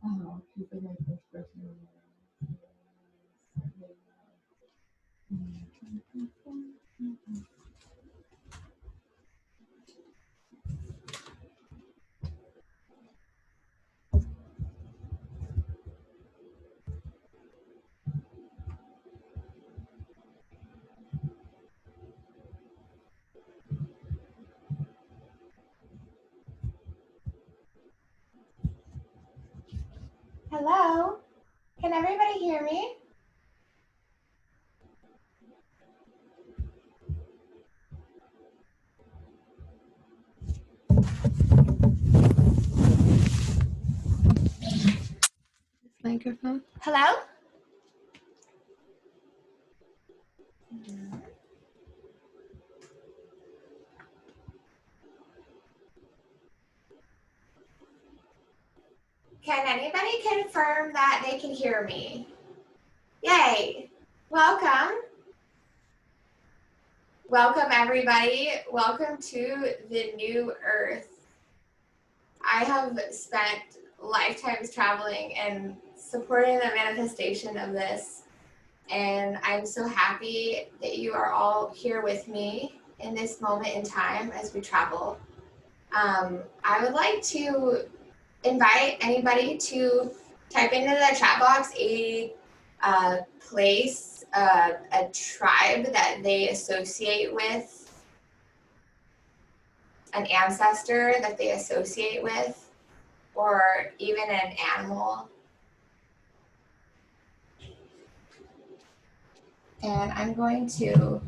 Oh, she's like my first person. Hello? Can everybody hear me? Microphone. Hello? Can anybody confirm that they can hear me? Yay! Welcome. Welcome, everybody. Welcome to the new Earth. I have spent lifetimes traveling and supporting the manifestation of this, and I'm so happy that you are all here with me in this moment in time as we travel. I would like to invite anybody to type into the chat box a place, a tribe that they associate with, an ancestor that they associate with, or even an animal. And I'm going to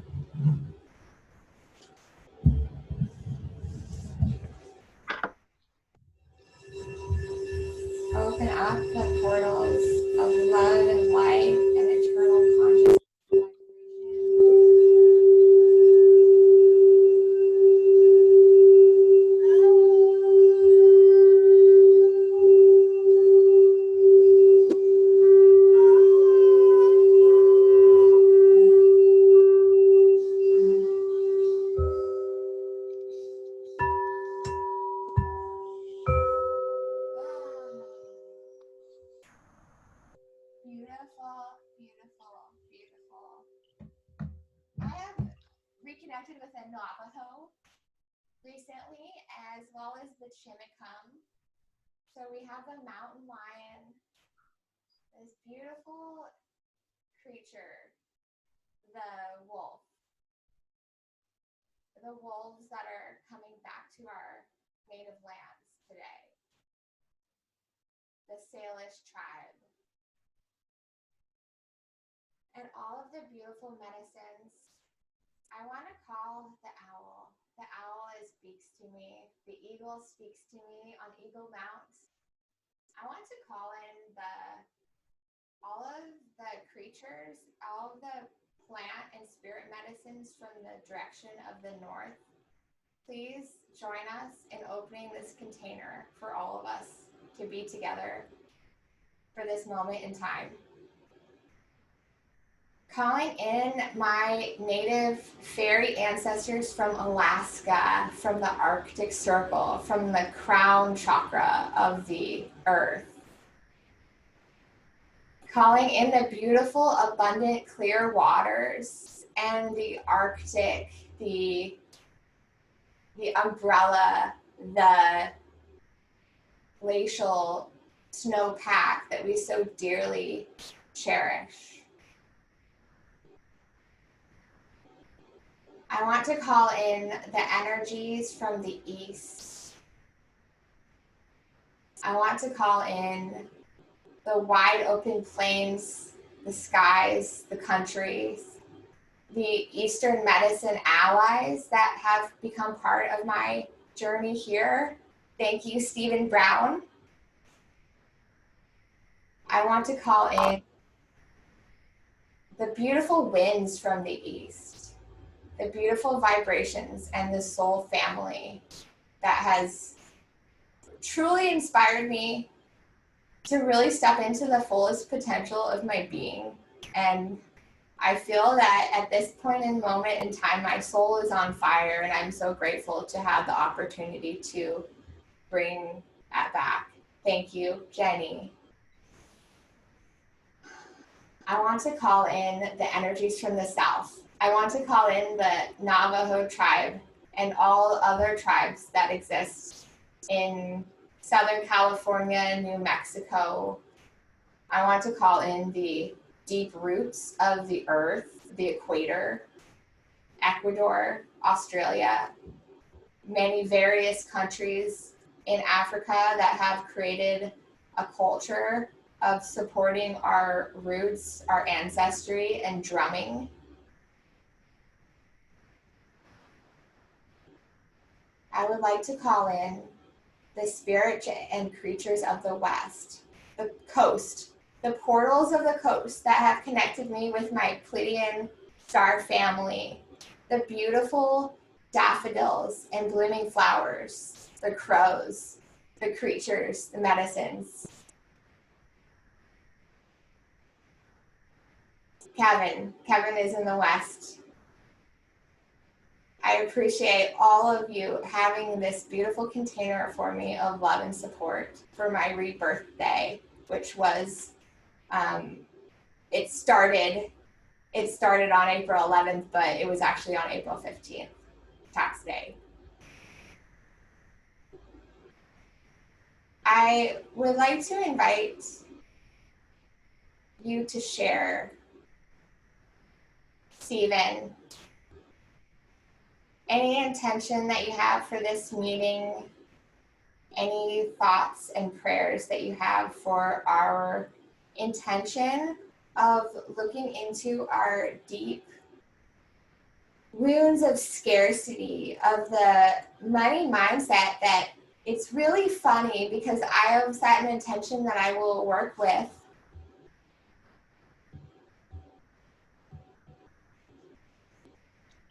open up the portals of love and light and eternal consciousness. Beautiful, beautiful, beautiful. I have reconnected with a Navajo recently, as well as the Chimicum. So we have the mountain lion, this beautiful creature, the wolf. The wolves that are coming back to our native lands today. The Salish tribe. And all of the beautiful medicines. I want to call the owl. The owl speaks to me. The eagle speaks to me on Eagle Mount. I want to call in all of the creatures, all of the plant and spirit medicines from the direction of the north. Please join us in opening this container for all of us to be together for this moment in time. Calling in my native fairy ancestors from Alaska, from the Arctic Circle, from the crown chakra of the earth. Calling in the beautiful, abundant, clear waters and the Arctic, the umbrella, the glacial snowpack that we so dearly cherish. I want to call in the energies from the east. I want to call in the wide open plains, the skies, the countries, the Eastern medicine allies that have become part of my journey here. Thank you, Stephen Brown. I want to call in the beautiful winds from the east, the beautiful vibrations and the soul family that has truly inspired me to really step into the fullest potential of my being. And I feel that at this point in moment in time, my soul is on fire, and I'm so grateful to have the opportunity to bring that back. Thank you, Jenny. I want to call in the energies from the south. I want to call in the Navajo tribe and all other tribes that exist in Southern California, New Mexico. I want to call in the deep roots of the earth, the equator, Ecuador, Australia, many various countries in Africa that have created a culture of supporting our roots, our ancestry, and drumming. I would like to call in the spirit and creatures of the West, the coast, the portals of the coast that have connected me with my Pleiadian star family, the beautiful daffodils and blooming flowers, the crows, the creatures, the medicines. Kevin is in the West. I appreciate all of you having this beautiful container for me of love and support for my rebirth day, which was, it started on April 11th, but it was actually on April 15th, tax day. I would like to invite you to share, Stephen, any intention that you have for this meeting, any thoughts and prayers that you have for our intention of looking into our deep wounds of scarcity, of the money mindset. That it's really funny because I have set an intention that I will work with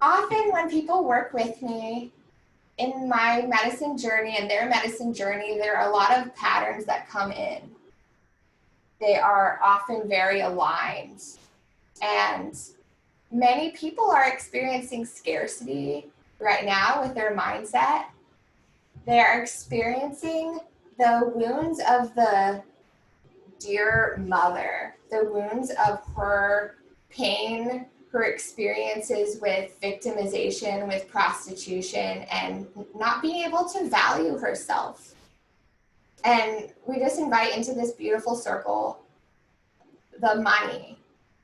often when people work with me in my medicine journey and their medicine journey, there are a lot of patterns that come in. They are often very aligned. And many people are experiencing scarcity right now with their mindset. They are experiencing the wounds of the dear mother, the wounds of her pain, her experiences with victimization, with prostitution, and not being able to value herself. And we just invite into this beautiful circle the money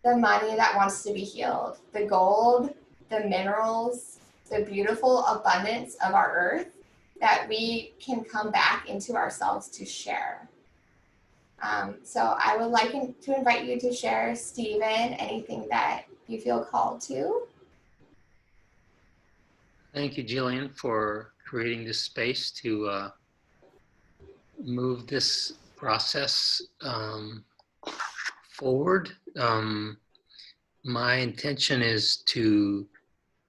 that wants to be healed, the gold, the minerals, the beautiful abundance of our earth that we can come back into ourselves to share. So I would like to invite you to share, Stephen, anything that you feel called to. Thank you, Jillian, for creating this space to move this process forward. My intention is to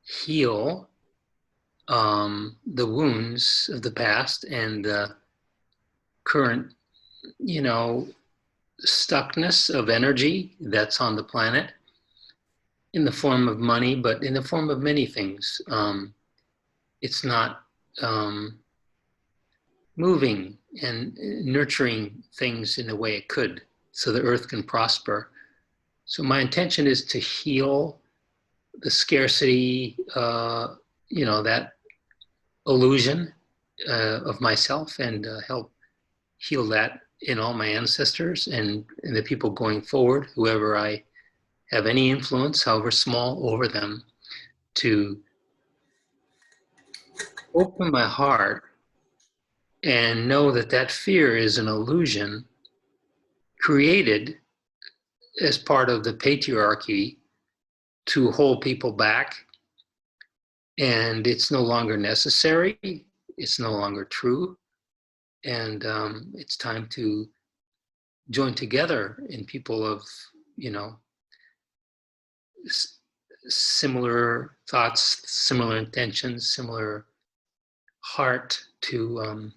heal the wounds of the past and the current, stuckness of energy that's on the planet in the form of money, but in the form of many things. It's not moving and nurturing things in the way it could so the earth can prosper. So my intention is to heal the scarcity, that illusion of myself, and help heal that in all my ancestors and the people going forward, whoever I have any influence, however small, over them, to open my heart and know that that fear is an illusion created as part of the patriarchy to hold people back, and it's no longer necessary, it's no longer true, and it's time to join together in people of, similar thoughts, similar intentions, similar heart, to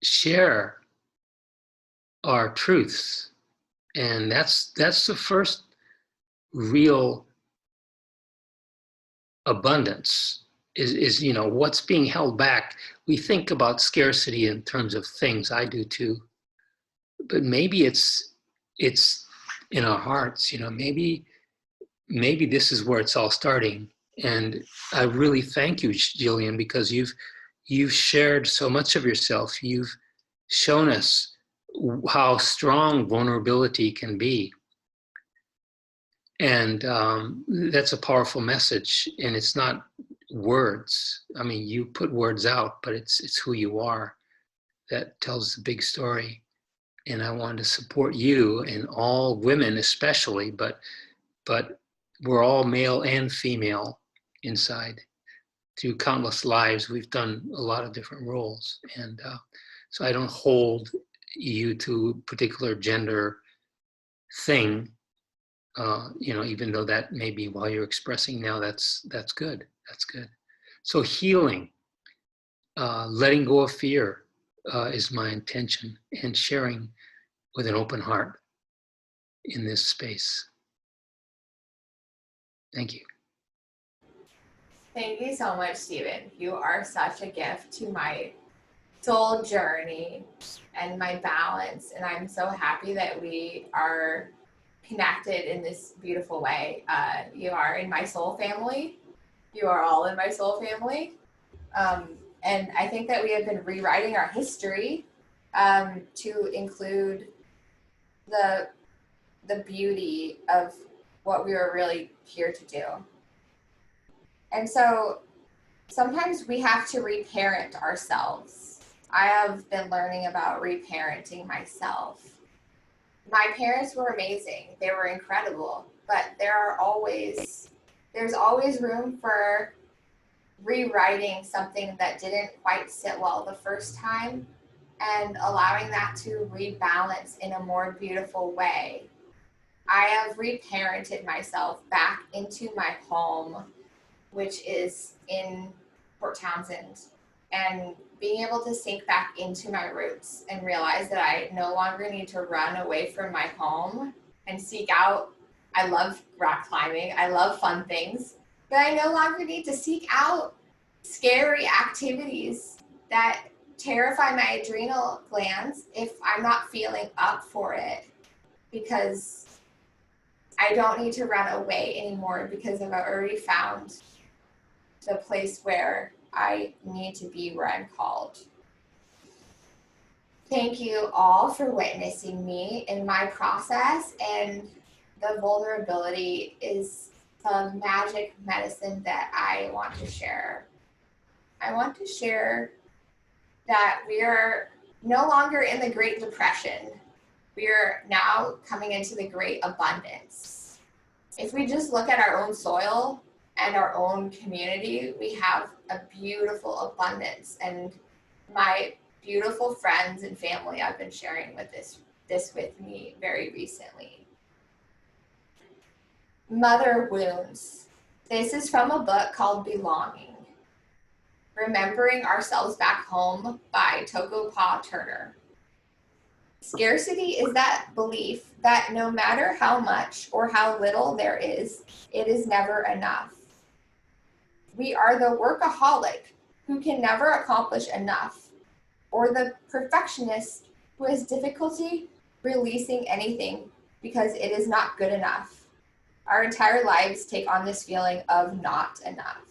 share our truths. And that's the first real abundance is what's being held back. We think about scarcity in terms of things. I do too, but maybe it's in our hearts, maybe this is where it's all starting. And I really thank you, Jillian, because you've shared so much of yourself. You've shown us how strong vulnerability can be. And that's a powerful message. And it's not words. I mean, you put words out, but it's who you are that tells the big story. And I want to support you and all women especially, but we're all male and female inside. Through countless lives, we've done a lot of different roles. And so I don't hold you to a particular gender thing, even though that may be while you're expressing now, that's good. That's good. So healing, letting go of fear is my intention, and sharing with an open heart in this space. Thank you. Thank you so much, Stephen. You are such a gift to my soul journey and my balance. And I'm so happy that we are connected in this beautiful way. You are in my soul family. You are all in my soul family. And I think that we have been rewriting our history to include the beauty of what we were really here to do. And so sometimes we have to reparent ourselves. I have been learning about reparenting myself. My parents were amazing. They were incredible, but there's always room for rewriting something that didn't quite sit well the first time and allowing that to rebalance in a more beautiful way. I have reparented myself back into my home, which is in Port Townsend, and being able to sink back into my roots and realize that I no longer need to run away from my home and seek out. I love rock climbing. I love fun things, but I no longer need to seek out scary activities that terrify my adrenal glands if I'm not feeling up for it, because I don't need to run away anymore because I've already found the place where I need to be, where I'm called. Thank you all for witnessing me in my process, and the vulnerability is the magic medicine that I want to share. I want to share that we are no longer in the Great Depression. We are now coming into the great abundance. If we just look at our own soil and our own community, we have a beautiful abundance. And my beautiful friends and family have been sharing with this with me very recently. Mother Wounds. This is from a book called Belonging: Remembering Ourselves Back Home by Toko Pa Turner. Scarcity is that belief that no matter how much or how little there is, it is never enough. We are the workaholic who can never accomplish enough, or the perfectionist who has difficulty releasing anything because it is not good enough. Our entire lives take on this feeling of not enough.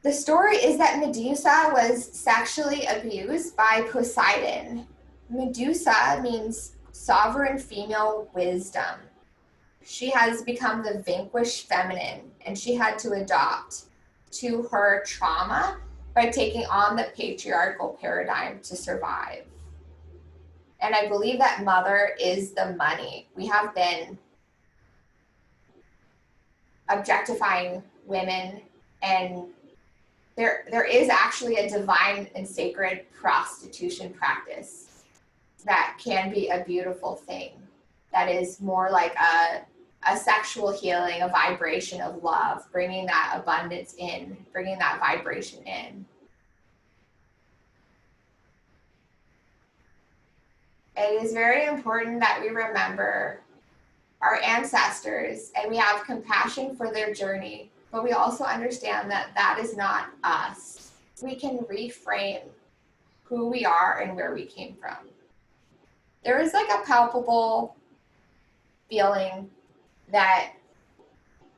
The story is that Medusa was sexually abused by Poseidon. Medusa means sovereign female wisdom. She has become the vanquished feminine, and she had to adapt to her trauma by taking on the patriarchal paradigm to survive. And I believe that mother is the money. We have been objectifying women, and there is actually a divine and sacred prostitution practice that can be a beautiful thing. That is more like a sexual healing, a vibration of love, bringing that abundance in, bringing that vibration in. It is very important that we remember our ancestors and we have compassion for their journey, but we also understand that that is not us. We can reframe who we are and where we came from. There is like a palpable feeling that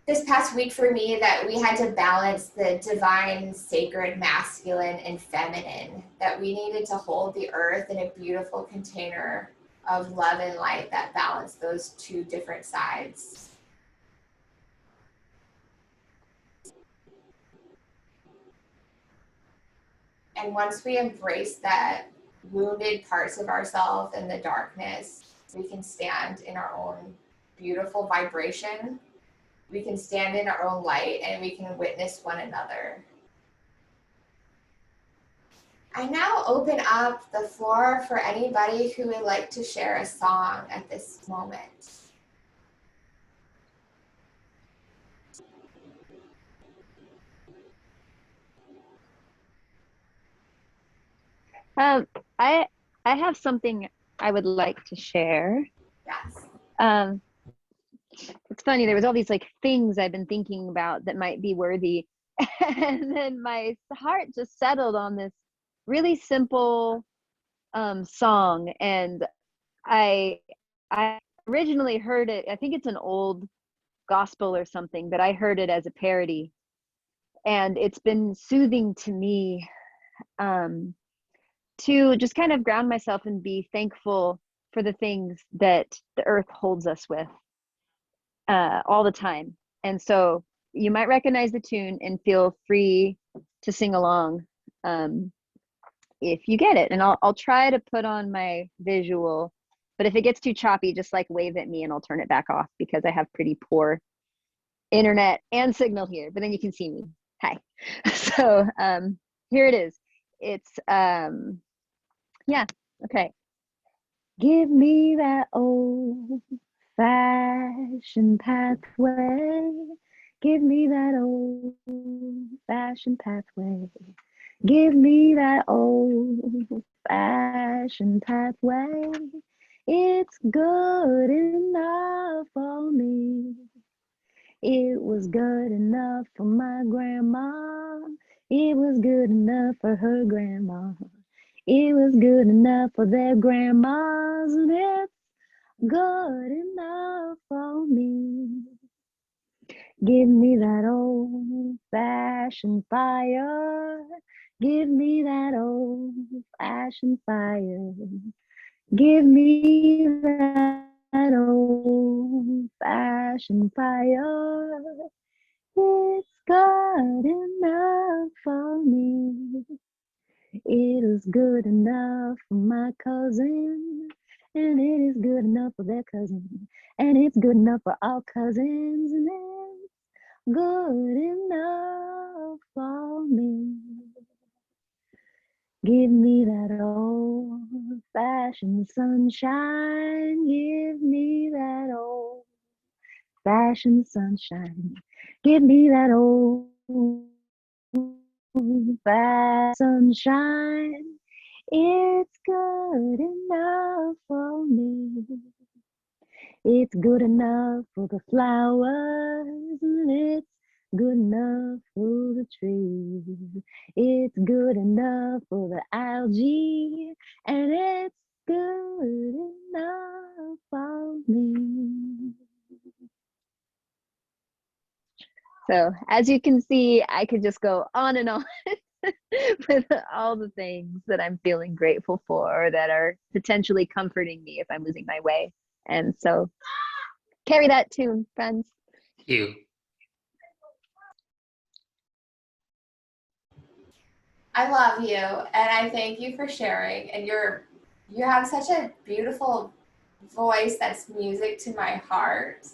this past week for me that we had to balance the divine, sacred, masculine, and feminine, that we needed to hold the earth in a beautiful container of love and light that balanced those two different sides. And once we embrace that wounded parts of ourselves in the darkness, we can stand in our own beautiful vibration. We can stand in our own light and we can witness one another. I now open up the floor for anybody who would like to share a song at this moment. I have something I would like to share. Yes. It's funny, there was all these like things I've been thinking about that might be worthy, and then my heart just settled on this really simple song, and I originally heard it, I think it's an old gospel or something, but I heard it as a parody, and it's been soothing to me to just kind of ground myself and be thankful for the things that the earth holds us with all the time. And so you might recognize the tune and feel free to sing along if you get it. And I'll try to put on my visual, but if it gets too choppy, just like wave at me and I'll turn it back off because I have pretty poor internet and signal here, but then you can see me. Hi. So here it is. It's yeah, okay. Give me that old fashioned pathway. Give me that old fashioned pathway. Give me that old fashioned pathway. It's good enough for me. It was good enough for my grandma. It was good enough for her grandma. It was good enough for their grandmas, and it's good enough for me. Give me that old-fashioned fire. Give me that old-fashioned fire. Give me that old-fashioned fire. It's good enough for me. It is good enough for my cousin, and it is good enough for their cousin, and it's good enough for all cousins, and it's good enough for me. Give me that old-fashioned sunshine. Give me that old-fashioned sunshine. Give me that old-fashioned sunshine. It's good enough for me. It's good enough for the flowers, and it's good enough for the trees. It's good enough for the algae, and it's good enough for me. So as you can see, I could just go on and on with all the things that I'm feeling grateful for that are potentially comforting me if I'm losing my way. And so carry that tune, friends. Thank you. I love you and I thank you for sharing. And you have such a beautiful voice that's music to my heart.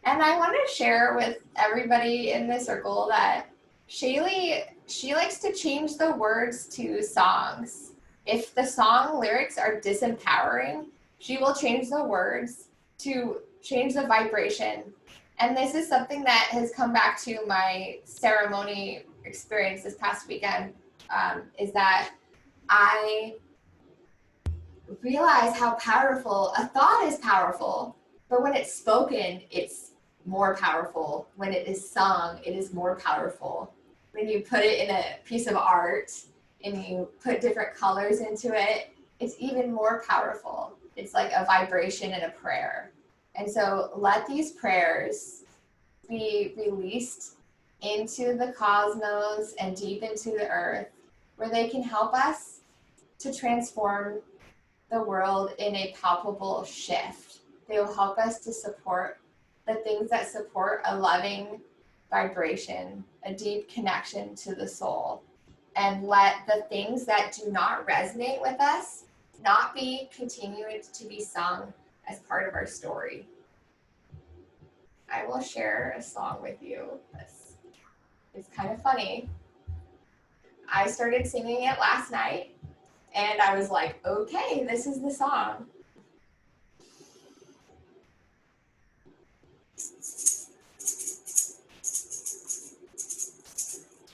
And I want to share with everybody in the circle that Shaylee, she likes to change the words to songs. If the song lyrics are disempowering, she will change the words to change the vibration. And this is something that has come back to my ceremony experience this past weekend, is that I realize how powerful a thought is powerful, but when it's spoken, it's more powerful. When it is sung, it is more powerful. When you put it in a piece of art and you put different colors into it, it's even more powerful. It's like a vibration and a prayer. And so let these prayers be released into the cosmos and deep into the earth, where they can help us to transform the world in a palpable shift. They will help us to support the things that support a loving vibration, a deep connection to the soul. And let the things that do not resonate with us not be continued to be sung as part of our story. I will share a song with you. It's kind of funny. I started singing it last night, and I was like, okay, this is the song.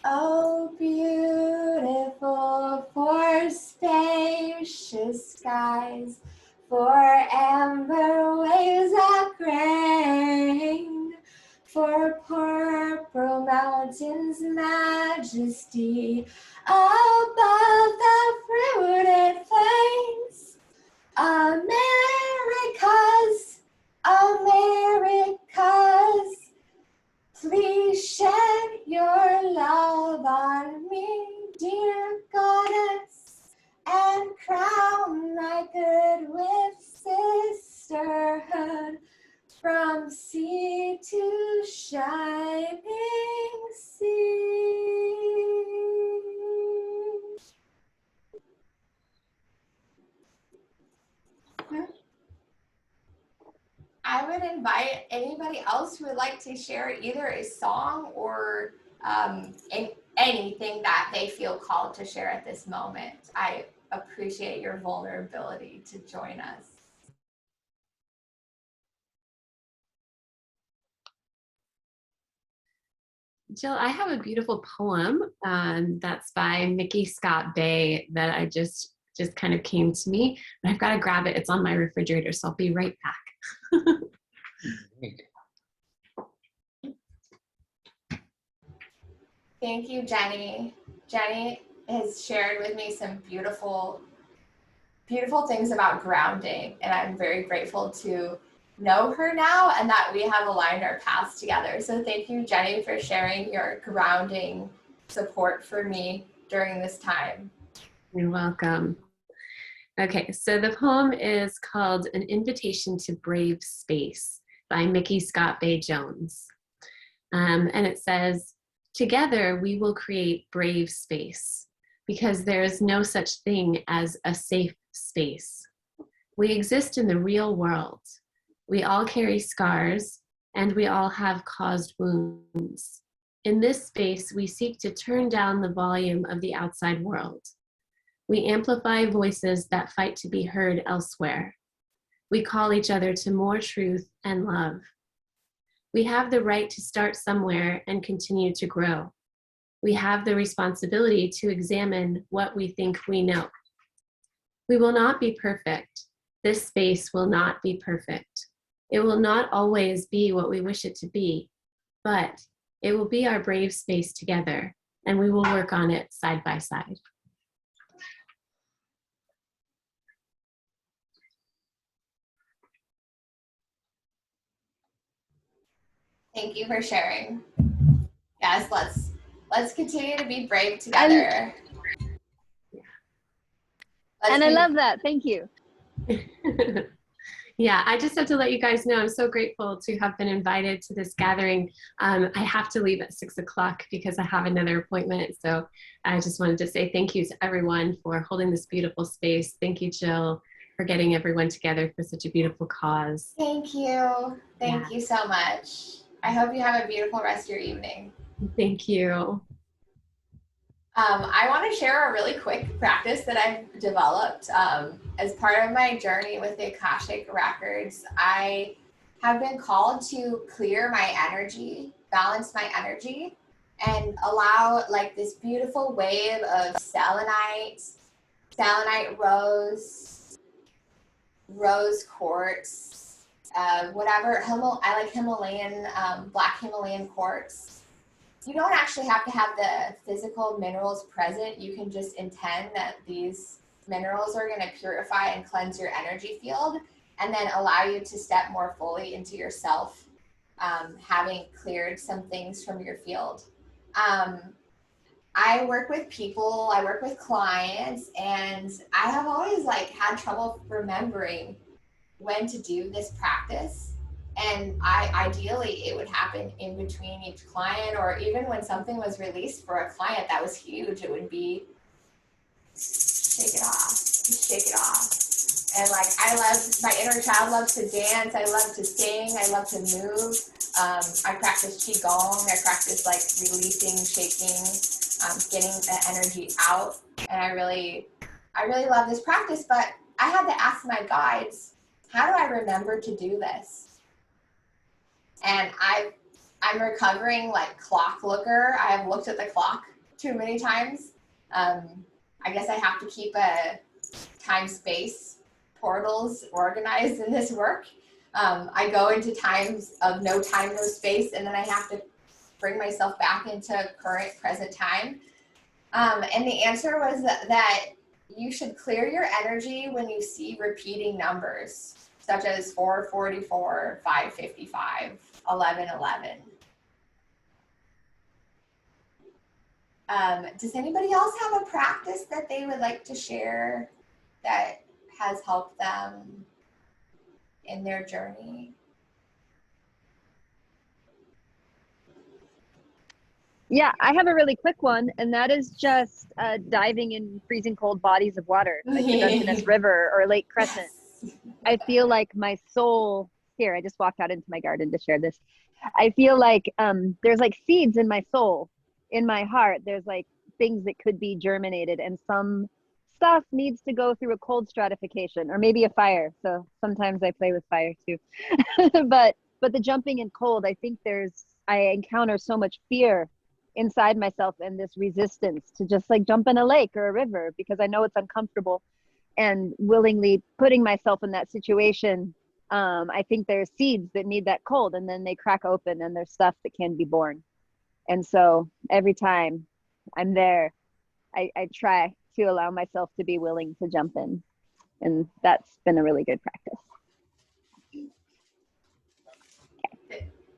Oh, beautiful for spacious skies, for amber waves that grain, for purple mountains' majesty above the fruited plains. Americas, Americas, please shed your love on me, dear goddess, and crown my good with sisterhood, from sea to shining sea. I would invite anybody else who would like to share either a song or anything that they feel called to share at this moment. I appreciate your vulnerability to join us. Jill, I have a beautiful poem that's by Mickey Scott Bay that I just kind of came to me. But I've got to grab it. It's on my refrigerator, so I'll be right back. Thank you, Jenny. Jenny has shared with me some beautiful, beautiful things about grounding, and I'm very grateful to know her now and that we have aligned our paths together. So thank you, Jenny, for sharing your grounding support for me during this time. You're welcome. Okay, so the poem is called An Invitation to Brave Space by Mickey Scott Bay Jones. And it says, together we will create brave space because there is no such thing as a safe space. We exist in the real world. We all carry scars and we all have caused wounds. In this space, we seek to turn down the volume of the outside world. We amplify voices that fight to be heard elsewhere. We call each other to more truth and love. We have the right to start somewhere and continue to grow. We have the responsibility to examine what we think we know. We will not be perfect. This space will not be perfect. It will not always be what we wish it to be, but it will be our brave space together, and we will work on it side by side. Thank you for sharing. Yes, let's continue to be brave together. I love that. Thank you. Yeah, I just have to let you guys know I'm so grateful to have been invited to this gathering. I have to leave at 6 o'clock because I have another appointment. So I just wanted to say thank you to everyone for holding this beautiful space. Thank you, Jill, for getting everyone together for such a beautiful cause. Thank you. Thank you so much. I hope you have a beautiful rest of your evening. Thank you. I want to share a really quick practice that I've developed as part of my journey with the Akashic Records. I have been called to clear my energy, balance my energy, and allow like this beautiful wave of selenite rose quartz, whatever, I like Himalayan, black Himalayan quartz. You don't actually have to have the physical minerals present. You can just intend that these minerals are going to purify and cleanse your energy field. and then allow you to step more fully into yourself, having cleared some things from your field. I work with people, I work with clients, and I have always like had trouble remembering when to do this practice. And ideally it would happen in between each client, or even when something was released for a client that was huge, it would be shake it off, just shake it off. And like, my inner child loves to dance, I love to sing, I love to move. I practice Qigong, I practice like releasing, shaking, getting the energy out. And I really love this practice, but I had to ask my guides, how do I remember to do this? And I'm recovering like clock looker. I have looked at the clock too many times. I guess I have to keep a time-space portals organized in this work. I go into times of no time, no space, and then I have to bring myself back into current present time. And the answer was that you should clear your energy when you see repeating numbers, such as 444, 555, 1111. Does anybody else have a practice that they would like to share that has helped them in their journey? Yeah, I have a really quick one, and that is just diving in freezing cold bodies of water, like the Dungeness River or Lake Crescent. Yes. I feel like my soul, here, I just walked out into my garden to share this. I feel like there's like seeds in my soul, in my heart. There's like things that could be germinated, and some stuff needs to go through a cold stratification or maybe a fire. So sometimes I play with fire too. but the jumping in cold, I think I encounter so much fear inside myself and this resistance to just like jump in a lake or a river because I know it's uncomfortable, and willingly putting myself in that situation. I think there's seeds that need that cold, and then they crack open and there's stuff that can be born. And so every time I'm there, I try to allow myself to be willing to jump in. And that's been a really good practice.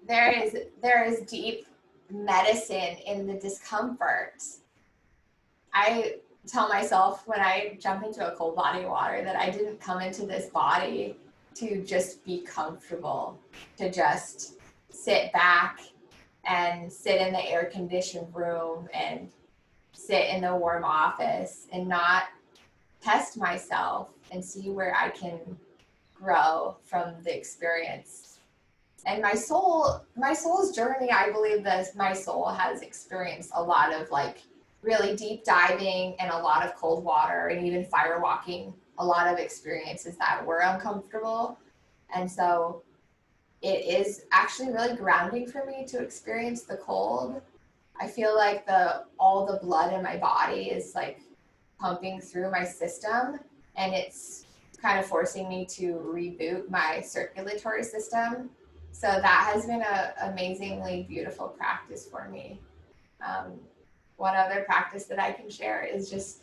There is deep medicine in the discomfort. I tell myself when I jump into a cold body of water that I didn't come into this body to just be comfortable, to just sit back and sit in the air-conditioned room and sit in the warm office and not test myself and see where I can grow from the experience. And my soul's journey, I believe that my soul has experienced a lot of like really deep diving and a lot of cold water and even fire walking, a lot of experiences that were uncomfortable. And so it is actually really grounding for me to experience the cold. I feel like all the blood in my body is like pumping through my system, and it's kind of forcing me to reboot my circulatory system. So that has been an amazingly beautiful practice for me. One other practice that I can share is just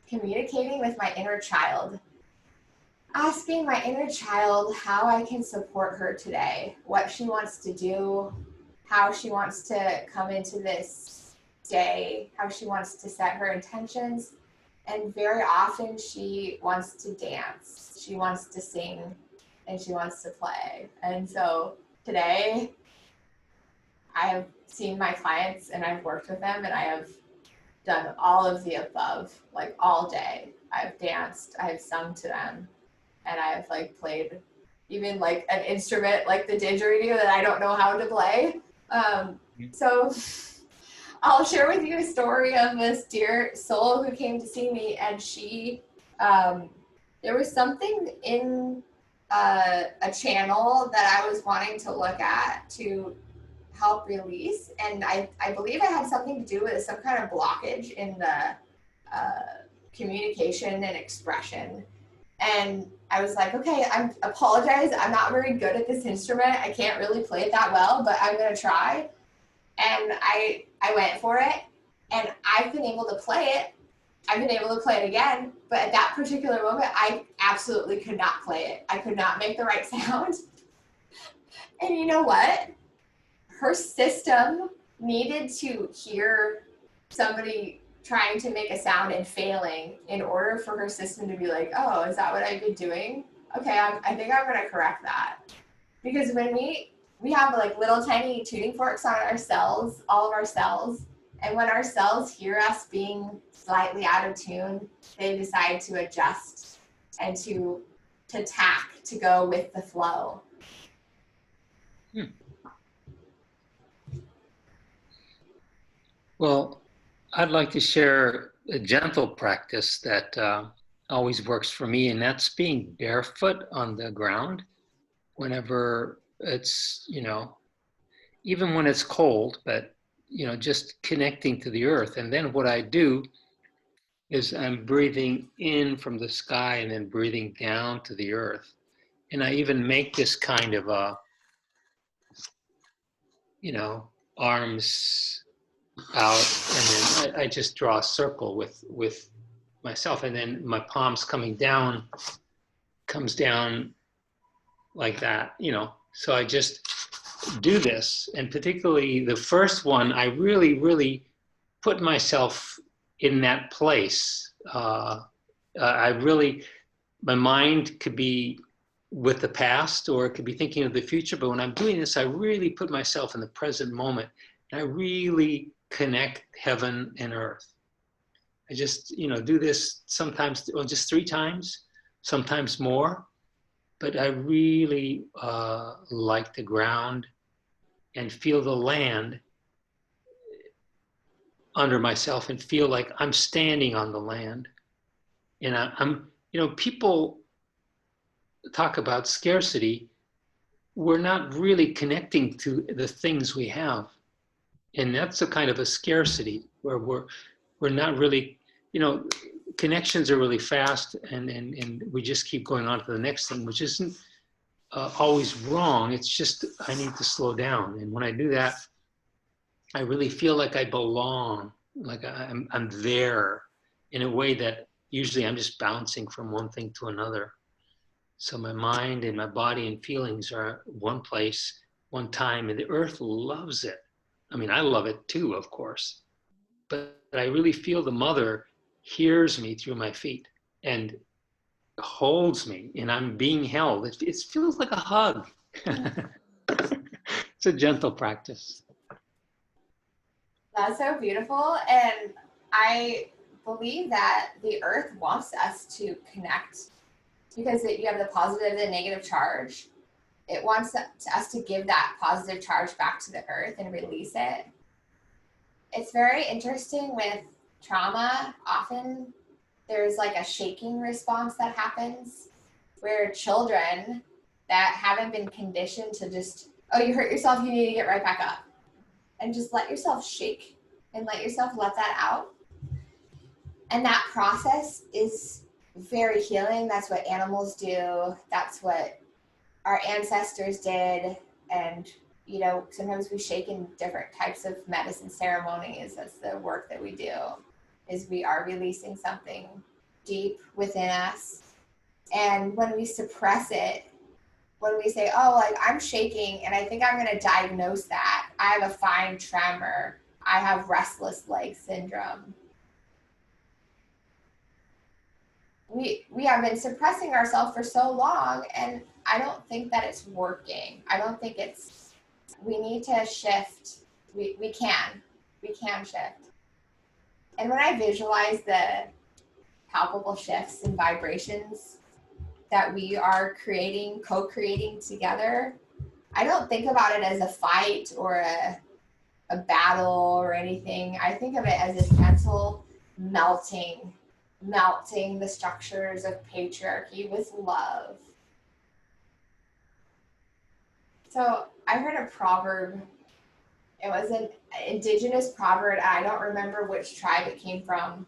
communicating with my inner child. Asking my inner child how I can support her today, what she wants to do, how she wants to come into this day, how she wants to set her intentions. And very often she wants to dance, she wants to sing, and she wants to play. And so today I have seen my clients and I've worked with them, and I have done all of the above, like all day. I've danced, I've sung to them, and I've like played even like an instrument like the didgeridoo that I don't know how to play. So I'll share with you a story of this dear soul who came to see me, and she, there was something in a channel that I was wanting to look at to help release, and I believe it had something to do with some kind of blockage in the communication and expression. And I was like, okay, I apologize, I'm not very good at this instrument, I can't really play it that well, but I'm gonna try. And I went for it, and I've been able to play it I've been able to play it again, but at that particular moment, I absolutely could not play it. I could not make the right sound. And you know what? Her system needed to hear somebody trying to make a sound and failing in order for her system to be like, oh, is that what I've been doing? Okay, I think I'm gonna correct that. Because when we have like little tiny tuning forks on our cells, all of our cells, and when our cells hear us being slightly out of tune, they decide to adjust and to tack, to go with the flow. Well, I'd like to share a gentle practice that always works for me, and that's being barefoot on the ground whenever it's, even when it's cold, but, just connecting to the earth. And then what I do is I'm breathing in from the sky and then breathing down to the earth. And I even make this kind of arms out, and then I just draw a circle with myself, and then my palms comes down like that, So I just do this, and particularly the first one, I really, really put myself in that place. My mind could be with the past, or it could be thinking of the future, but when I'm doing this, I really put myself in the present moment, and I really connect heaven and earth. I just, do this sometimes, or just 3 times, sometimes more, but I really like the ground and feel the land under myself and feel like I'm standing on the land. And I'm, people talk about scarcity. We're not really connecting to the things we have. And that's a kind of a scarcity where we're not really, connections are really fast, and we just keep going on to the next thing, which isn't always wrong. It's just I need to slow down. And when I do that, I really feel like I belong, like I'm there in a way that usually I'm just bouncing from one thing to another. So my mind and my body and feelings are one place, one time, and the earth loves it. I mean, I love it too, of course, but I really feel the mother hears me through my feet and holds me, and I'm being held. It feels like a hug. It's a gentle practice. That's so beautiful. And I believe that the earth wants us to connect because you have the positive and the negative charge. It wants us to give that positive charge back to the earth and release it. It's very interesting with trauma. Often there's like a shaking response that happens where children that haven't been conditioned to just, oh, you hurt yourself, you need to get right back up. And just let yourself shake and let yourself let that out. And that process is very healing. That's what animals do. That's what our ancestors did. And, sometimes we shake in different types of medicine ceremonies. That's the work that we do, is we are releasing something deep within us. And when we suppress it, when we say, oh, like I'm shaking and I think I'm going to diagnose that. I have a fine tremor. I have restless leg syndrome. We have been suppressing ourselves for so long, and I don't think that it's working. I don't think we need to shift. We can shift. And when I visualize the palpable shifts and vibrations that we are co-creating together, I don't think about it as a fight or a battle or anything. I think of it as a gentle melting the structures of patriarchy with love. So I heard a proverb. It was an indigenous proverb. I don't remember which tribe it came from,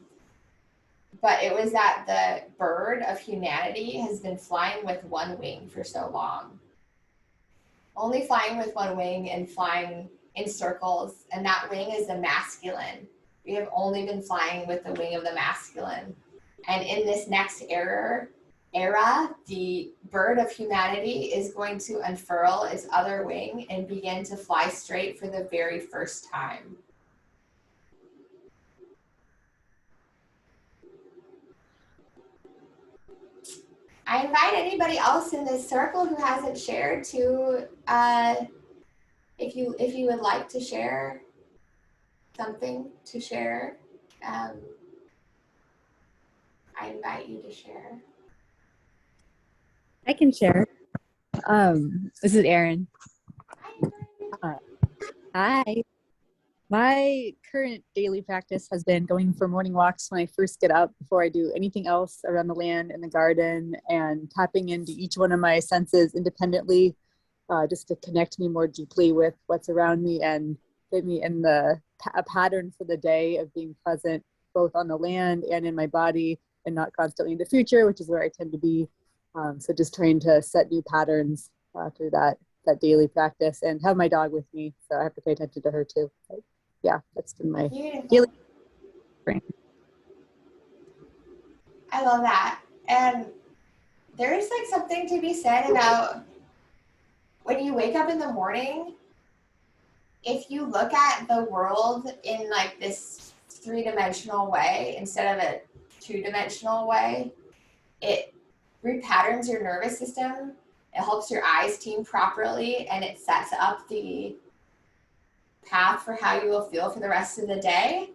but it was that the bird of humanity has been flying with one wing for so long. Only flying with one wing and flying in circles, and that wing is the masculine. We have only been flying with the wing of the masculine. And in this next era, the bird of humanity is going to unfurl its other wing and begin to fly straight for the very first time. I invite anybody else in this circle who hasn't shared to, if you would like to share something to share, I invite you to share. I can share. This is Erin. Hi. My current daily practice has been going for morning walks when I first get up before I do anything else around the land and the garden, and tapping into each one of my senses independently, just to connect me more deeply with what's around me and get me in a pattern for the day of being present both on the land and in my body, and not constantly in the future, which is where I tend to be. So just trying to set new patterns through that daily practice, and have my dog with me, so I have to pay attention to her too. But yeah, that's been my daily. I love that. And there's like something to be said about when you wake up in the morning, if you look at the world in like this 3-dimensional way instead of a 2-dimensional way, it repatterns your nervous system. It helps your eyes team properly, and it sets up the path for how you will feel for the rest of the day.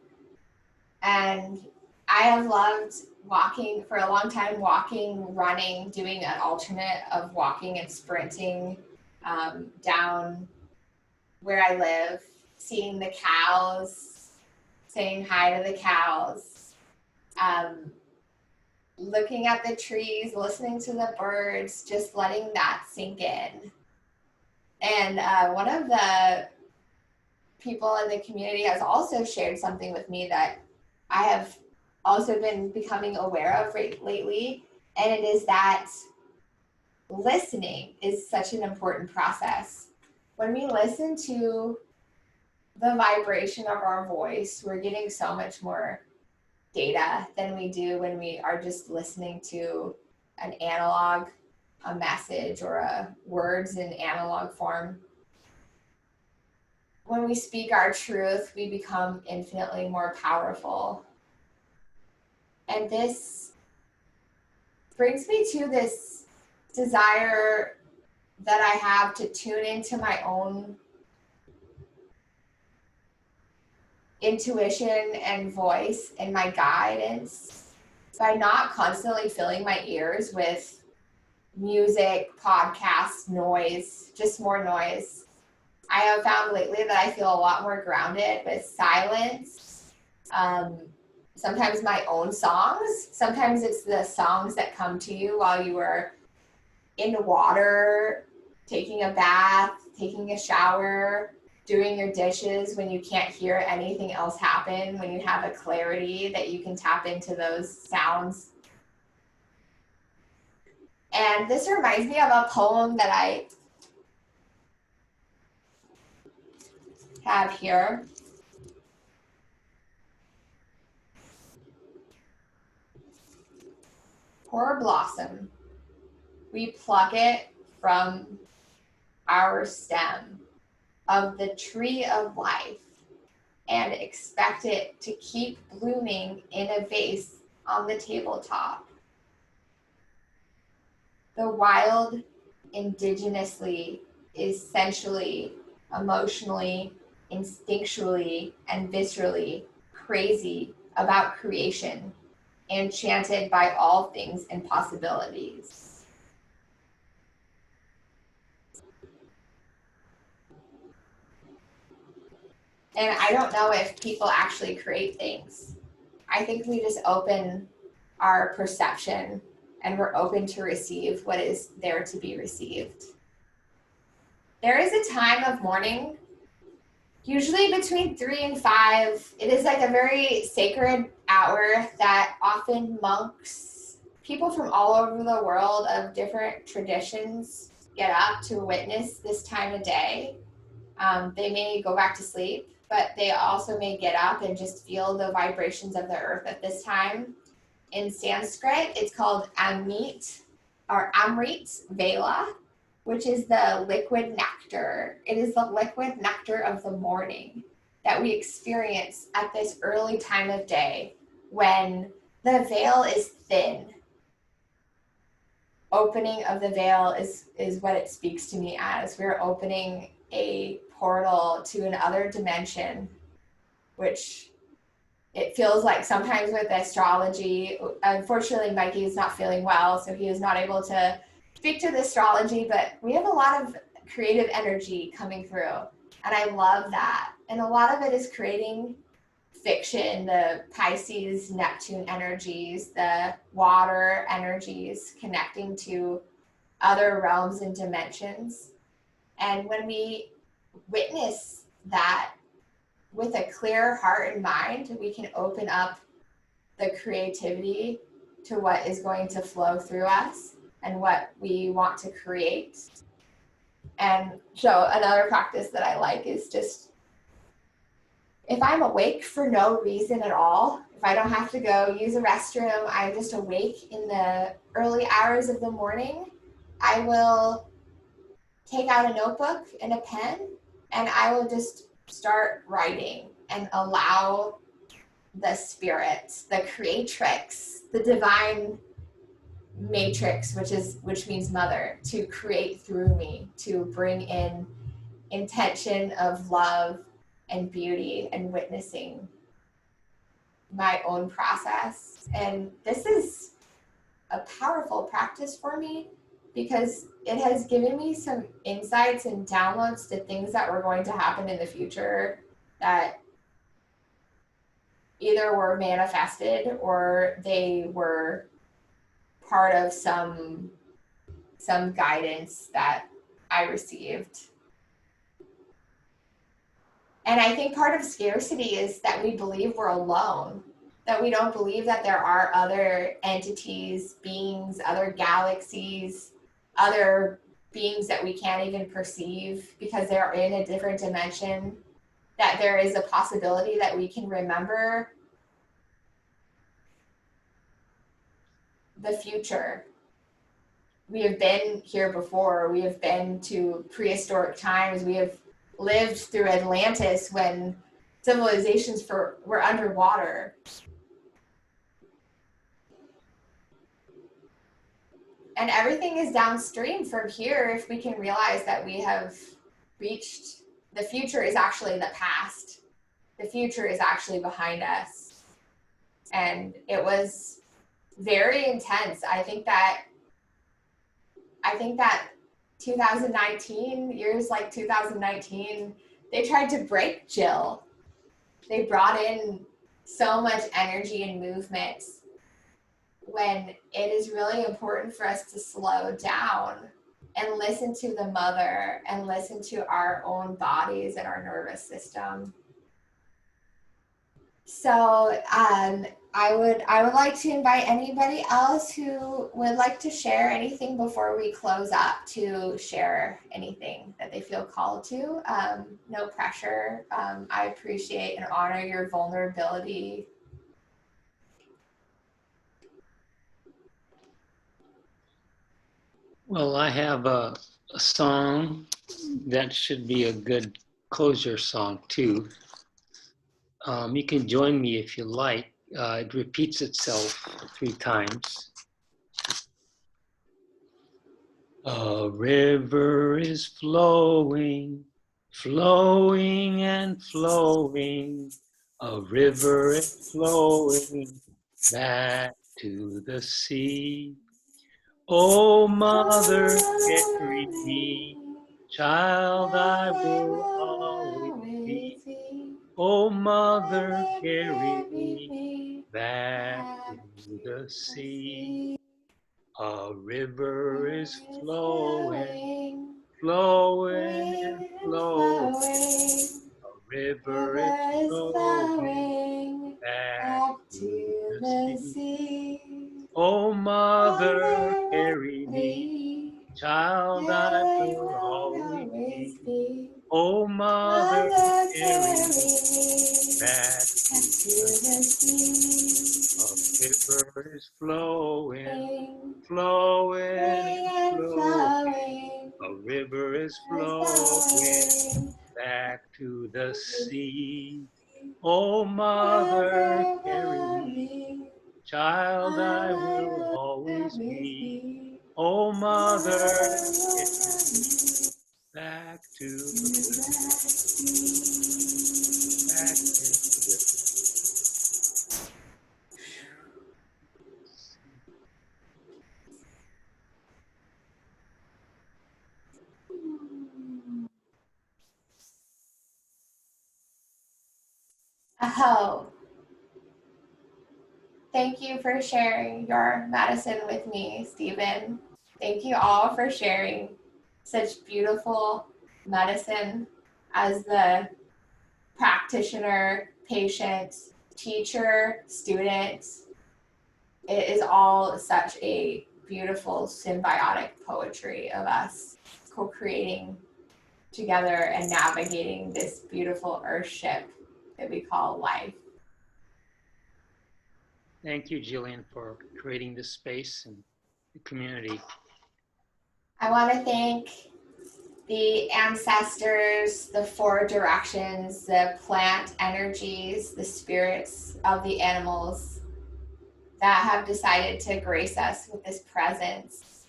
And I have loved walking for a long time, walking, running, doing an alternate of walking and sprinting down where I live, seeing the cows, saying hi to the cows, looking at the trees, listening to the birds, just letting that sink in. And one of the people in the community has also shared something with me that I have also been becoming aware of lately, and it is that listening is such an important process. When we listen to the vibration of our voice, we're getting so much more data than we do when we are just listening to an analog, a message, or words in analog form. When we speak our truth, we become infinitely more powerful. And this brings me to this desire that I have to tune into my own intuition and voice and my guidance by not constantly filling my ears with music, podcasts, noise, just more noise. I have found lately that I feel a lot more grounded with silence. Sometimes my own songs. Sometimes it's the songs that come to you while you are in the water, taking a bath, taking a shower, doing your dishes, when you can't hear anything else happen, when you have a clarity that you can tap into those sounds. And this reminds me of a poem that I have here. Poor blossom, we pluck it from our stem of the tree of life and expect it to keep blooming in a vase on the tabletop. The wild indigenously, essentially, emotionally, instinctually, and viscerally crazy about creation, enchanted by all things and possibilities. And I don't know if people actually create things. I think we just open our perception and we're open to receive what is there to be received. There is a time of mourning, usually between 3 and 5. It is like a very sacred hour that often monks, people from all over the world of different traditions, get up to witness this time of day. They may go back to sleep, but they also may get up and just feel the vibrations of the earth at this time. In Sanskrit, it's called Amit or Amrit Vela, which is the liquid nectar. It is the liquid nectar of the morning that we experience at this early time of day when the veil is thin. Opening of the veil is what it speaks to me as. We're opening a portal to another dimension, which it feels like sometimes with astrology, unfortunately Mikey is not feeling well, so he is not able to speak to the astrology, but we have a lot of creative energy coming through, and I love that. And a lot of it is creating fiction, the Pisces, Neptune energies, the water energies connecting to other realms and dimensions. And when we witness that with a clear heart and mind, we can open up the creativity to what is going to flow through us and what we want to create. And so another practice that I like is just, if I'm awake for no reason at all, if I don't have to go use a restroom, I'm just awake in the early hours of the morning, I will take out a notebook and a pen, and I will just start writing and allow the spirit, the creatrix, the divine matrix, which means mother, to create through me, to bring in intention of love and beauty and witnessing my own process. And this is a powerful practice for me because it has given me some insights and downloads to things that were going to happen in the future that either were manifested or they were part of some guidance that I received. And I think part of scarcity is that we believe we're alone, that we don't believe that there are other entities, beings, other galaxies, other beings that we can't even perceive because they're in a different dimension, that there is a possibility that we can remember the future. We have been here before. We have been to prehistoric times. We have lived through Atlantis when civilizations were underwater. And everything is downstream from here if we can realize that we have reached, the future is actually the past. The future is actually behind us. And it was very intense. I think that 2019, years like 2019, they tried to break Jill. They brought in so much energy and movement when it is really important for us to slow down and listen to the mother and listen to our own bodies and our nervous system. So I would like to invite anybody else who would like to share anything before we close up to share anything that they feel called to. No pressure. I appreciate and honor your vulnerability. Well, I have a song that should be a good closure song too. You can join me if you like. It repeats itself 3 times. A river is flowing, flowing and flowing. A river is flowing back to the sea. Oh, mother, carry me, child, I will always be. Oh, mother, carry me back to the sea. A river is flowing, flowing and flowing. A river is flowing back to the sea. Oh, mother, carry me, child, I will always be. Oh, Mother, Mother, carry carry me me back back to the sea. A river is flowing, Flowing flowing, and flowing. flowing A river is and flowing flowing. back to the sea. Oh, Mother, Mother, carry me. carry, Child, I I will will always always be. be. Oh, Mother, Mother, carry me back to the back into the sea. Aho. Thank you for sharing your medicine with me, Stephen. Thank you all for sharing such beautiful medicine as the practitioner, patient, teacher, student. It is all such a beautiful symbiotic poetry of us co-creating together and navigating this beautiful earth ship that we call life. Thank you, Jillian, for creating this space and the community. I want to thank the ancestors, the four directions, the plant energies, the spirits of the animals that have decided to grace us with this presence.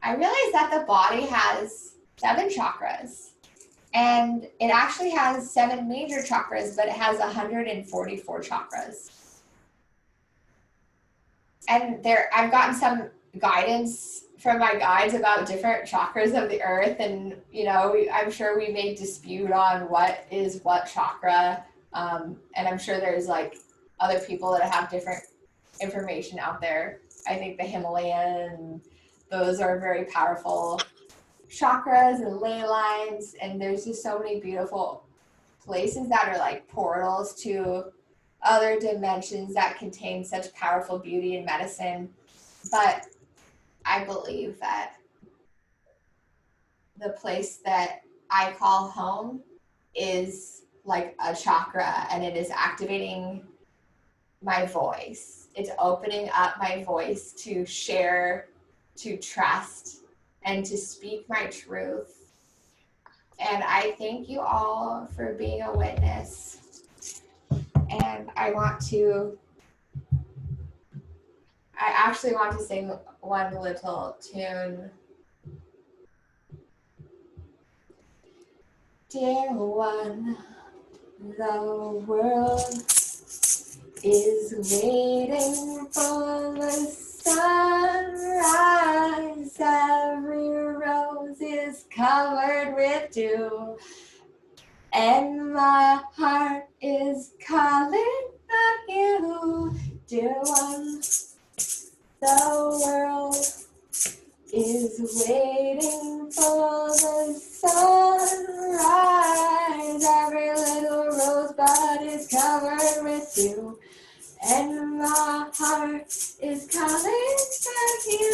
I realized that the body has 7 chakras, and it actually has 7 major chakras, but it has 144 chakras. And I've gotten some guidance from my guides about different chakras of the earth, and I'm sure we may dispute on what is what chakra, and I'm sure there's like other people that have different information out there. I think the Himalayan, those are very powerful chakras and ley lines, and there's just so many beautiful places that are like portals to other dimensions that contain such powerful beauty and medicine. But I believe that the place that I call home is like a chakra, and it is activating my voice. It's opening up my voice to share, to trust, and to speak my truth. And I thank you all for being a witness. And I actually want to sing one little tune. Dear one, the world is waiting for the sunrise. Every rose is covered with dew, and my heart is calling out you. Dear one, the world is waiting for the sunrise. Every little rosebud is covered with dew, and my heart is calling out you.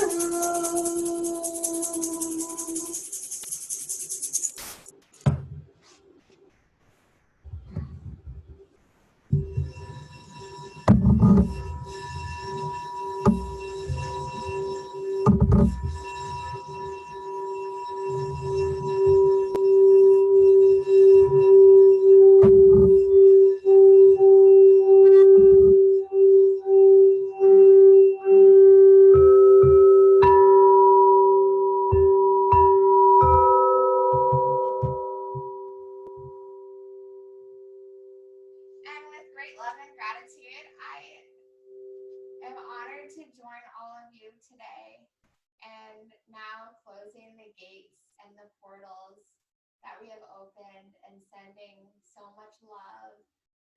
And with great love and gratitude, I am honored to join all of you today, and now closing the gates and the portals that we have opened, and sending so much love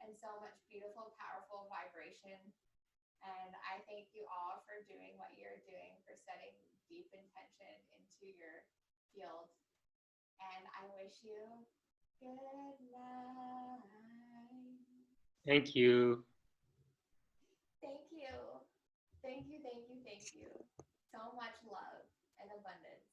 and so much beautiful, powerful vibration. And I thank you all for doing what you're doing, for setting deep intention into your field. And I wish you good night. Thank you. Thank you. Thank you, thank you, thank you. So much love and abundance.